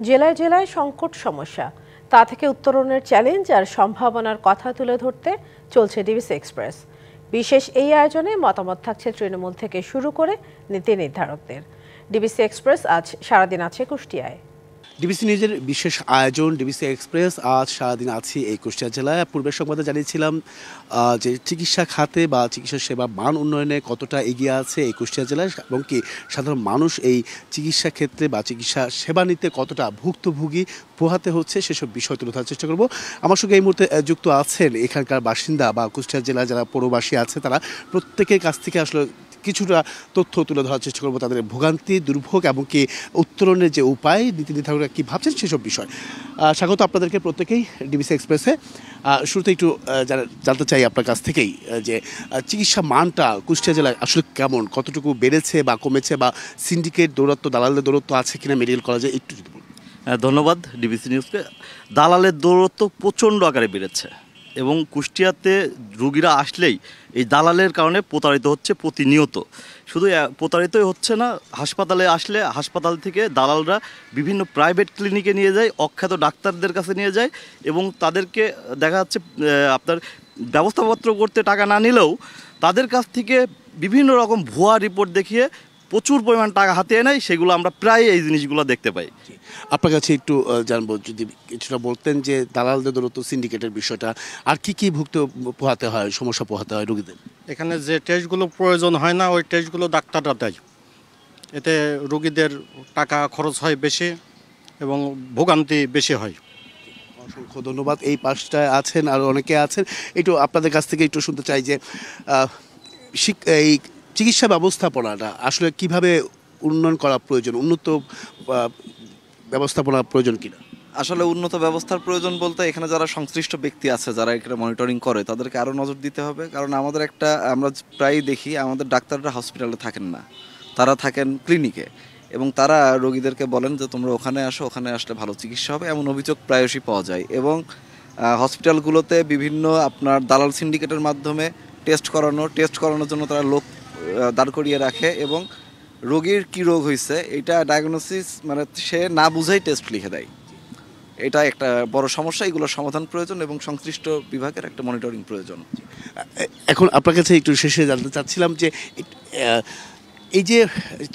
জেলায় জেলায় সংকট সমস্যা, তা থেকে উত্তরণের চ্যালেঞ্জ আর সম্ভাবনার কথা তুলে ধরতে চলছে ডিবিসি এক্সপ্রেস। বিশেষ এই আয়োজনে মতামত থাকছে তৃণমূল থেকে শুরু করে নীতি নির্ধারকদের। ডিবিসি এক্সপ্রেস আজ সারাদিন আছে কুষ্টিয়ায়। ডিবিসি নিউজের বিশেষ আয়োজন ডিবিসি এক্সপ্রেস আজ সারাদিন আছি এই কুষ্টিয়া জেলায়। পূর্বের সংবাদে জানিয়েছিলাম যে চিকিৎসা খাতে বা চিকিৎসা সেবা মান উন্নয়নে কতটা এগিয়ে আছে এই কুষ্টিয়া জেলায় এবং কি সাধারণ মানুষ এই চিকিৎসা ক্ষেত্রে বা চিকিৎসা সেবা নিতে কতটা ভুক্তভোগী পোহাতে হচ্ছে সেসব বিষয় তুলে ধরার চেষ্টা করব। আমার সঙ্গে এই মুহূর্তে যুক্ত আছেন এখানকার বাসিন্দা বা কুষ্টিয়া জেলার যারা পৌরবাসী আছে, তারা প্রত্যেকের কাছ থেকে আসলে কিছুটা তথ্য তুলে ধরার চেষ্টা করবো, তাদের ভোগান্তি, দুর্ভোগ এবং কি উত্তরণের যে উপায়, নীতি নির্ধারকরা কী ভাবছেন সেসব বিষয়। স্বাগত আপনাদেরকে প্রত্যেকেই ডিবিসি এক্সপ্রেসে। শুরুতে একটু জানতে চাই আপনার কাছ থেকেই যে চিকিৎসা মানটা কুষ্টিয়া জেলায় আসলে কেমন, কতটুকু বেড়েছে বা কমেছে, বা সিন্ডিকেট দৌরত্ব, দালালদের দৌরত্ব আছে কিনা মেডিকেল কলেজে, একটু যদি বলুন। ধন্যবাদ ডিবিসি নিউজকে। দালালের দৌরত্ব প্রচণ্ড আকারে বেড়েছে এবং কুষ্টিয়াতে রুগীরা আসলেই এই দালালের কারণে প্রতারিত হচ্ছে প্রতিনিয়ত। শুধু প্রতারিতই হচ্ছে না, হাসপাতালে আসলে হাসপাতাল থেকে দালালরা বিভিন্ন প্রাইভেট ক্লিনিকে নিয়ে যায়, অখ্যাত ডাক্তারদের কাছে নিয়ে যায় এবং তাদেরকে দেখা যাচ্ছে আপনার ব্যবস্থাপত্র করতে টাকা না নিলেও তাদের কাছ থেকে বিভিন্ন রকম ভুয়া রিপোর্ট দেখিয়ে প্রচুর পরিমাণ টাকা হাতিয়ে নেয়। সেগুলো আমরা প্রায় এই জিনিসগুলো দেখতে পাই। আপনার কাছে একটু জানবো, যদি কিছুটা বলতেন যে দালালদের দৌরত্ব, সিন্ডিকেটের বিষয়টা, আর কি কি পোহাতে হয়, সমস্যা পোহাতে হয় রোগীদের। এখানে যে টেস্টগুলো প্রয়োজন হয় না, ওই টেস্টগুলো ডাক্তাররা দেয়। এতে রোগীদের টাকা খরচ হয় বেশি এবং ভোগান্তি বেশি হয়। অসংখ্য ধন্যবাদ। এই পাশটায় আছেন আর অনেকে আছেন, একটু আপনাদের কাছ থেকে একটু শুনতে চাই যে এই চিকিৎসা ব্যবস্থাপনাটা আসলে কিভাবে উন্নয়ন করা প্রয়োজন, উন্নত ব্যবস্থাপনা প্রয়োজন কিনা। আসলে উন্নত ব্যবস্থার প্রয়োজন বলতে এখানে যারা সংশ্লিষ্ট ব্যক্তি আছে, যারা এখানে মনিটরিং করে, তাদেরকে আরও নজর দিতে হবে। কারণ আমরা প্রায়ই দেখি আমাদের ডাক্তাররা হসপিটালে থাকেন না, তারা থাকেন ক্লিনিকে এবং তারা রোগীদেরকে বলেন যে তোমরা ওখানে আসো, ওখানে আসলে ভালো চিকিৎসা হবে, এমন অভিযোগ প্রায়শই পাওয়া যায়। এবং হসপিটালগুলোতে বিভিন্ন আপনার দালাল সিন্ডিকেটের মাধ্যমে টেস্ট করানোর জন্য তারা লোক দাঁড় করিয়ে রাখে এবং রোগীর কী রোগ হয়েছে এটা ডায়াগনোসিস মানে সে না বুঝেই টেস্ট লিখে দেয়। এটা একটা বড় সমস্যা, এগুলোর সমাধান প্রয়োজন এবং সংশ্লিষ্ট বিভাগের একটা মনিটরিং প্রয়োজন। এখন আপনার কাছে একটু শেষে জানতে চাচ্ছিলাম যে এই যে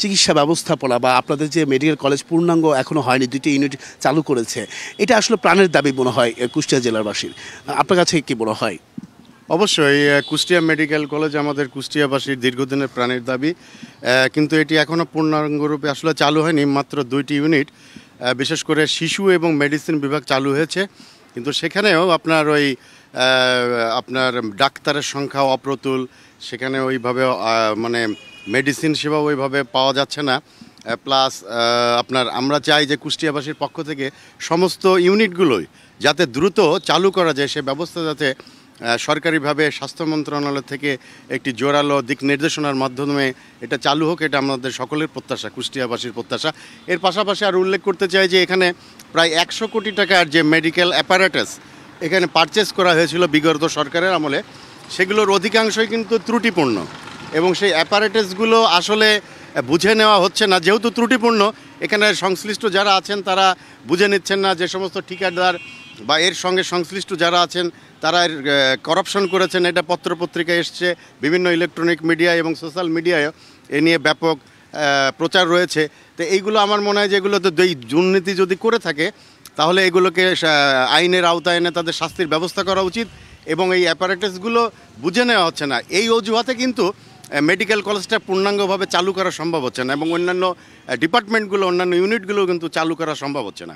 চিকিৎসা ব্যবস্থাপনা বা আপনাদের যে মেডিকেল কলেজ পূর্ণাঙ্গ এখনও হয়নি, 2টি ইউনিট চালু করেছে, এটা আসলে প্রাণের দাবি মনে হয় কুষ্টিয়া জেলাবাসীর। আপনার কাছে কি মনে হয়? অবশ্যই কুষ্টিয়া মেডিকেল কলেজ আমাদের কুষ্টিয়াবাসীর দীর্ঘদিনের প্রাণের দাবি, কিন্তু এটি এখনও পূর্ণাঙ্গরূপে আসলে চালু হয়নি। মাত্র 2টি ইউনিট, বিশেষ করে শিশু এবং মেডিসিন বিভাগ চালু হয়েছে, কিন্তু সেখানেও আপনার ডাক্তারের সংখ্যা অপ্রতুল, সেখানে ওইভাবে মানে মেডিসিন সেবা ওইভাবে পাওয়া যাচ্ছে না। প্লাস আমরা চাই যে কুষ্টিয়াবাসীর পক্ষ থেকে সমস্ত ইউনিটগুলোই যাতে দ্রুত চালু করা যায়, সে ব্যবস্থা যাতে সরকারিভাবে স্বাস্থ্য মন্ত্রণালয় থেকে একটি জোরালো দিক নির্দেশনার মাধ্যমে এটা চালু হোক, এটা আমাদের সকলের প্রত্যাশা, কুষ্টিয়াবাসীর প্রত্যাশা। এর পাশাপাশি আর উল্লেখ করতে চাই যে এখানে প্রায় 100 কোটি টাকার যে মেডিকেল অ্যাপারেটাস এখানে পারচেস করা হয়েছিল বিগত সরকারের আমলে, সেগুলোর অধিকাংশই কিন্তু ত্রুটিপূর্ণ এবং সেই অ্যাপারেটাসগুলো আসলে বুঝে নেওয়া হচ্ছে না। যেহেতু ত্রুটিপূর্ণ, এখানে সংশ্লিষ্ট যারা আছেন তারা বুঝে নিচ্ছেন না, যে সমস্ত ঠিকাদার বা এর সঙ্গে সংশ্লিষ্ট যারা আছেন তারা করাপশন করেছেন। এটা পত্রপত্রিকায় এসছে, বিভিন্ন ইলেকট্রনিক মিডিয়া এবং সোশ্যাল মিডিয়ায় এ নিয়ে ব্যাপক প্রচার রয়েছে। তো এইগুলো আমার মনে হয় যে এগুলোতে দুর্নীতি যদি করে থাকে তাহলে এগুলোকে আইনের আওতায় এনে তাদের শাস্তির ব্যবস্থা করা উচিত এবং এই অ্যাপারেটাসগুলো বুঝে নেওয়া হচ্ছে না। এই অজুহাতে কিন্তু মেডিকেল কলেজটা পূর্ণাঙ্গভাবে চালু করা সম্ভব হচ্ছে না এবং অন্যান্য ডিপার্টমেন্টগুলো, অন্যান্য ইউনিটগুলো কিন্তু চালু করা সম্ভব হচ্ছে না।